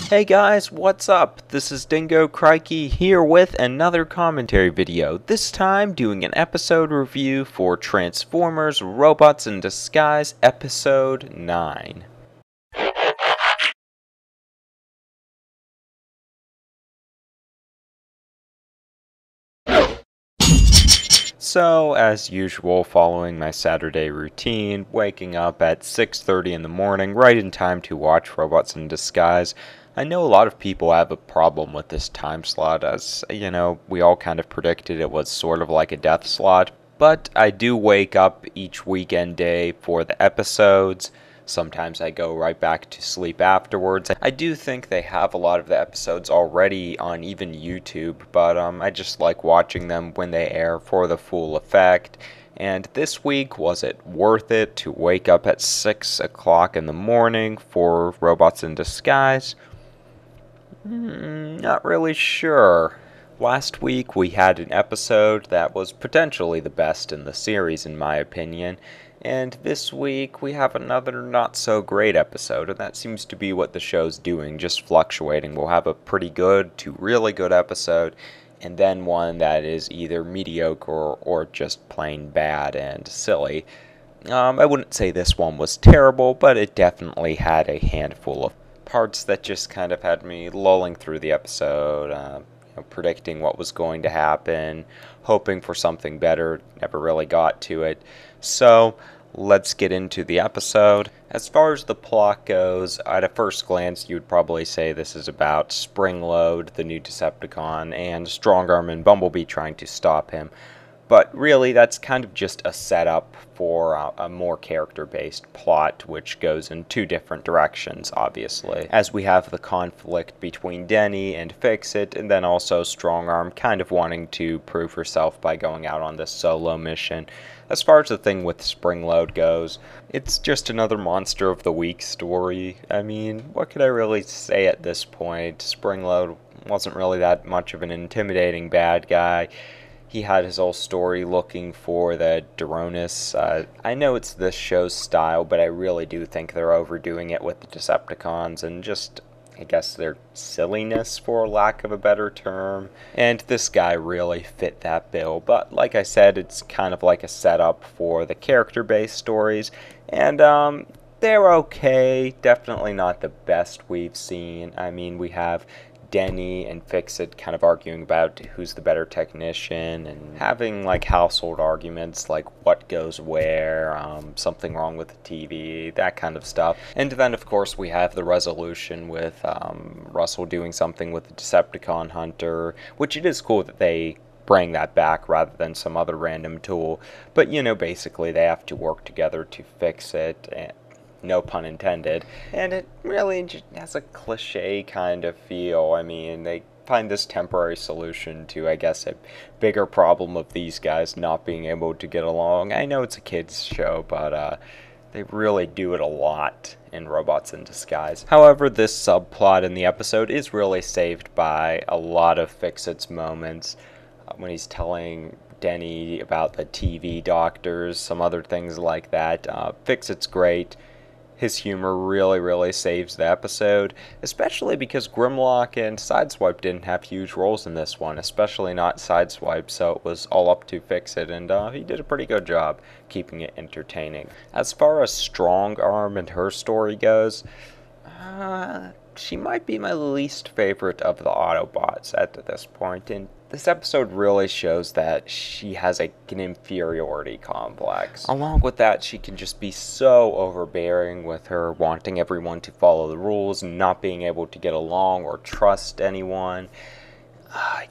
Hey guys, what's up? This is Dingocrikey here with another commentary video, this time doing an episode review for Transformers Robots in Disguise Episode 9. So, as usual, following my Saturday routine, waking up at 6:30 in the morning, right in time to watch Robots in Disguise. I know a lot of people have a problem with this time slot, as, we all kind of predicted it was sort of like a death slot, but I do wake up each weekend day for the episodes. Sometimes I go right back to sleep afterwards. I do think they have a lot of the episodes already on even YouTube, but I just like watching them when they air for the full effect. And this week, was it worth it to wake up at 6 o'clock in the morning for Robots in Disguise? Not really sure. Last week we had an episode that was potentially the best in the series in my opinion, and this week we have another not so great episode, and that seems to be what the show's doing, just fluctuating. We'll have a pretty good to really good episode, and then one that is either mediocre or just plain bad and silly. I wouldn't say this one was terrible, but it definitely had a handful of parts that just kind of had me lulling through the episode, predicting what was going to happen, hoping for something better, never really got to it. So, let's get into the episode. As far as the plot goes, at a first glance, you would probably say this is about Springload, the new Decepticon, and Strongarm and Bumblebee trying to stop him. But really, that's kind of just a setup for a more character-based plot, which goes in two different directions, obviously. As we have the conflict between Denny and Fix-It, and then also Strongarm kind of wanting to prove herself by going out on this solo mission. As far as the thing with Springload goes, it's just another Monster of the Week story. I mean, what could I really say at this point? Springload wasn't really that much of an intimidating bad guy. He had his whole story looking for the Duronis. I know it's this show's style, but I really do think they're overdoing it with the Decepticons and just, I guess, their silliness, for lack of a better term. And this guy really fit that bill. But like I said, it's kind of like a setup for the character-based stories. And they're okay. Definitely not the best we've seen. I mean, we have Denny and Fix-It kind of arguing about who's the better technician and having like household arguments like what goes where, something wrong with the TV, that kind of stuff. And then of course we have the resolution with Russell doing something with the Decepticon hunter, which it is cool that they bring that back rather than some other random tool. But basically they have to work together to fix it. And no pun intended. And it really just has a cliche kind of feel. I mean, they find this temporary solution to, I guess, a bigger problem of these guys not being able to get along. I know it's a kids show, but they really do it a lot in Robots in Disguise. However, this subplot in the episode is really saved by a lot of Fix-It's moments. When he's telling Denny about the TV doctors, some other things like that. Fix-It's great. His humor really saves the episode, especially because Grimlock and Sideswipe didn't have huge roles in this one, especially not Sideswipe, so it was all up to Fix-It, and he did a pretty good job keeping it entertaining. As far as Strongarm and her story goes, she might be my least favorite of the Autobots at this point, and this episode really shows that she has an inferiority complex. Along with that, she can just be so overbearing with her wanting everyone to follow the rules, not being able to get along or trust anyone.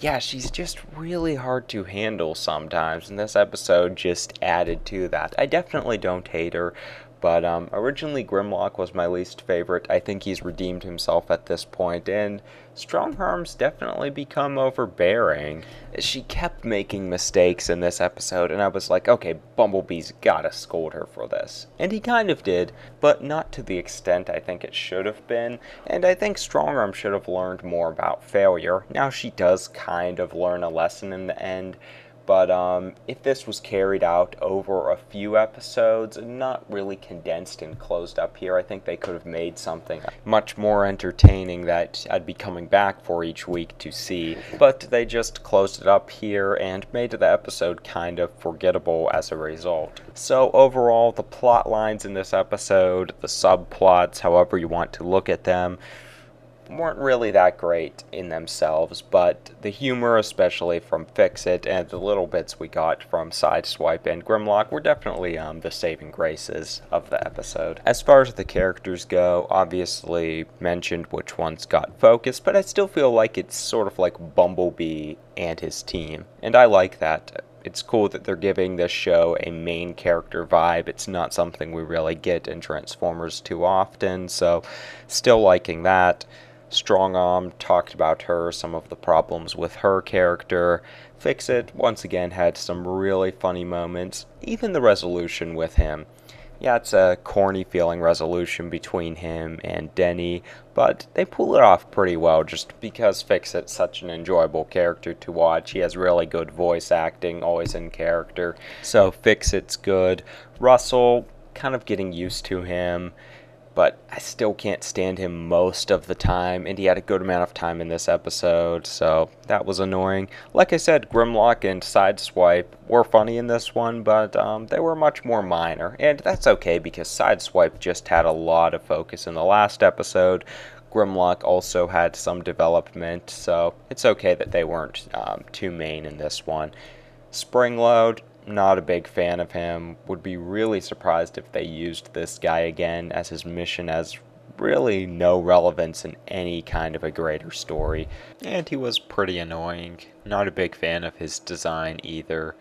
Yeah, she's just really hard to handle sometimes, and this episode just added to that. I definitely don't hate her, but originally Grimlock was my least favorite. I think he's redeemed himself at this point, and Strongarm's definitely become overbearing. She kept making mistakes in this episode, and I was like, okay, Bumblebee's gotta scold her for this. And he kind of did, but not to the extent I think it should have been, and I think Strongarm should have learned more about failure. Now she does kind of learn a lesson in the end, But if this was carried out over a few episodes, not really condensed and closed up here, I think they could have made something much more entertaining that I'd be coming back for each week to see. But they just closed it up here and made the episode kind of forgettable as a result. So overall, the plot lines in this episode, the subplots, however you want to look at them, weren't really that great in themselves, but the humor, especially from Fix-It, and the little bits we got from Sideswipe and Grimlock were definitely the saving graces of the episode. As far as the characters go, obviously mentioned which ones got focus, but I still feel like it's sort of like Bumblebee and his team, and I like that. It's cool that they're giving this show a main character vibe. It's not something we really get in Transformers too often, so still liking that. Strong Arm talked about her, some of the problems with her character. Fix-It, once again, had some really funny moments, even the resolution with him. Yeah, it's a corny feeling resolution between him and Denny, but they pull it off pretty well just because Fix-It's such an enjoyable character to watch. He has really good voice acting, always in character, so Fix-It's good. Russell, kind of getting used to him, but I still can't stand him most of the time, and he had a good amount of time in this episode, so that was annoying. Like I said, Grimlock and Sideswipe were funny in this one, but they were much more minor, and that's okay because Sideswipe just had a lot of focus in the last episode. Grimlock also had some development, so it's okay that they weren't too main in this one. Springload, not a big fan of him. Would be really surprised if they used this guy again, as his mission has really no relevance in any kind of a greater story. And he was pretty annoying. Not a big fan of his design either.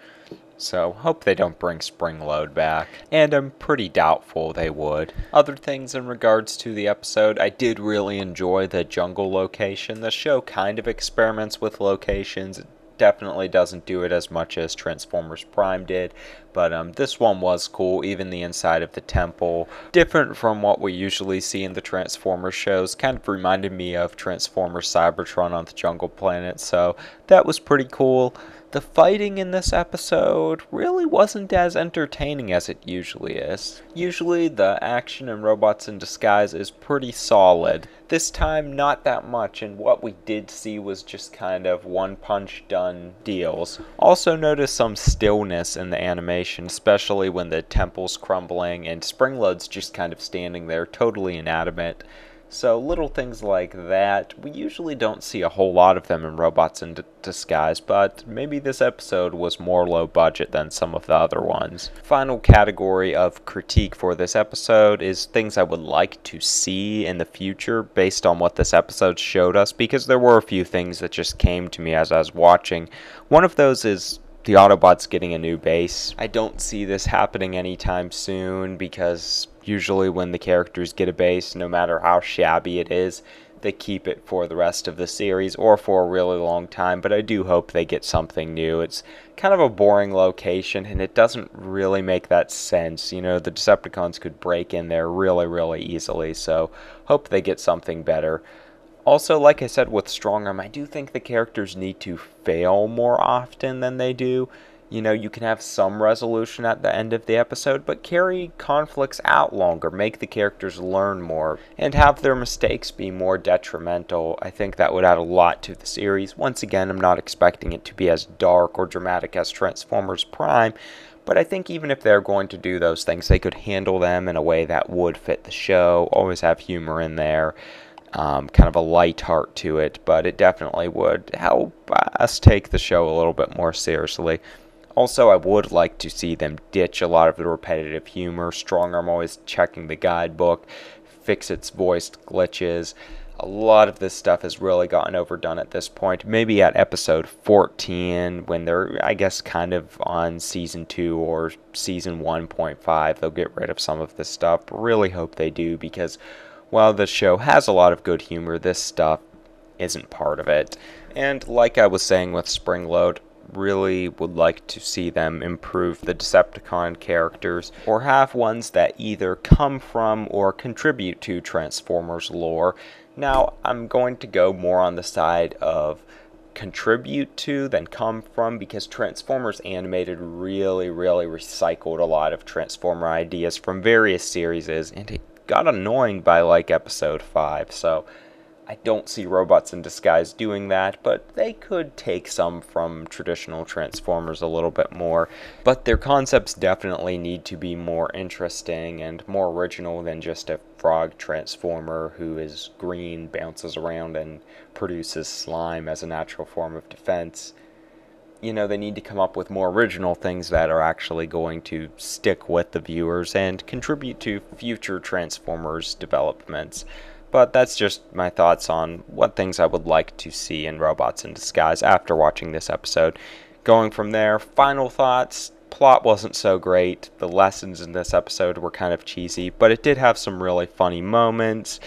So hope they don't bring Springload back. And I'm pretty doubtful they would. Other things in regards to the episode, I did really enjoy the jungle location. The show kind of experiments with locations. Definitely doesn't do it as much as Transformers Prime did, but this one was cool, even the inside of the temple. Different from what we usually see in the Transformers shows, kind of reminded me of Transformers Cybertron on the Jungle Planet, so that was pretty cool. The fighting in this episode really wasn't as entertaining as it usually is. Usually the action in Robots in Disguise is pretty solid. This time, not that much, and what we did see was just kind of one-punch done deals. Also noticed some stillness in the animation, especially when the temple's crumbling and Springload's just kind of standing there totally inanimate. So little things like that, we usually don't see a whole lot of them in Robots in Disguise, but maybe this episode was more low budget than some of the other ones. Final category of critique for this episode is things I would like to see in the future based on what this episode showed us, because there were a few things that just came to me as I was watching. One of those is the Autobots getting a new base. I don't see this happening anytime soon because usually when the characters get a base, no matter how shabby it is, they keep it for the rest of the series or for a really long time, but I do hope they get something new. It's kind of a boring location and it doesn't really make that sense. You know, the Decepticons could break in there really, really easily, so hope they get something better. Also, like I said with Strong Arm, I do think the characters need to fail more often than they do. You know, you can have some resolution at the end of the episode, but carry conflicts out longer, make the characters learn more, and have their mistakes be more detrimental. I think that would add a lot to the series. Once again, I'm not expecting it to be as dark or dramatic as Transformers Prime, but I think even if they're going to do those things, they could handle them in a way that would fit the show, always have humor in there. Kind of a light heart to it, but it definitely would help us take the show a little bit more seriously. Also, I would like to see them ditch a lot of the repetitive humor. Strong Arm always checking the guidebook, Fix-It's voiced glitches. A lot of this stuff has really gotten overdone at this point. Maybe at episode 14, when they're, I guess, kind of on season 2 or season 1.5, they'll get rid of some of this stuff. Really hope they do, because while the show has a lot of good humor, this stuff isn't part of it. And like I was saying with Springload, really would like to see them improve the Decepticon characters, or have ones that either come from or contribute to Transformers lore. Now, I'm going to go more on the side of contribute to than come from, because Transformers Animated really recycled a lot of Transformer ideas from various series, and it got annoying by like episode 5, so I don't see Robots in Disguise doing that, but they could take some from traditional Transformers a little bit more. But their concepts definitely need to be more interesting and more original than just a frog transformer who is green, bounces around, and produces slime as a natural form of defense. You know, they need to come up with more original things that are actually going to stick with the viewers and contribute to future Transformers developments. But that's just my thoughts on what things I would like to see in Robots in Disguise after watching this episode. Going from there, final thoughts. Plot wasn't so great. The lessons in this episode were kind of cheesy, but it did have some really funny moments,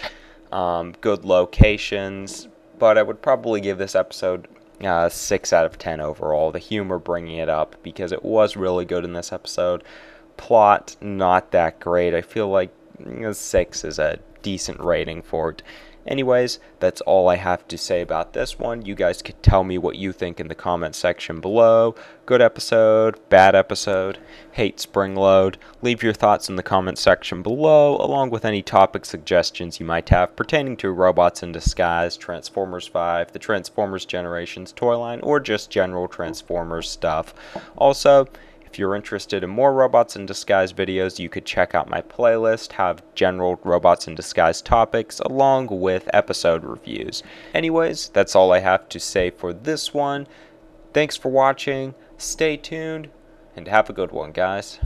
good locations. But I would probably give this episode 6 out of 10 overall. The humor bringing it up, because it was really good in this episode. Plot, not that great. I feel like 6 is a decent rating for it. Anyways, that's all I have to say about this one. You guys could tell me what you think in the comment section below. Good episode, bad episode, hate Springload. Leave your thoughts in the comment section below, along with any topic suggestions you might have pertaining to Robots in Disguise, Transformers 5, the Transformers Generations toy line, or just general Transformers stuff. Also, if you're interested in more Robots in Disguise videos, you could check out my playlist, have general Robots in Disguise topics, along with episode reviews. Anyways, that's all I have to say for this one. Thanks for watching, stay tuned, and have a good one, guys.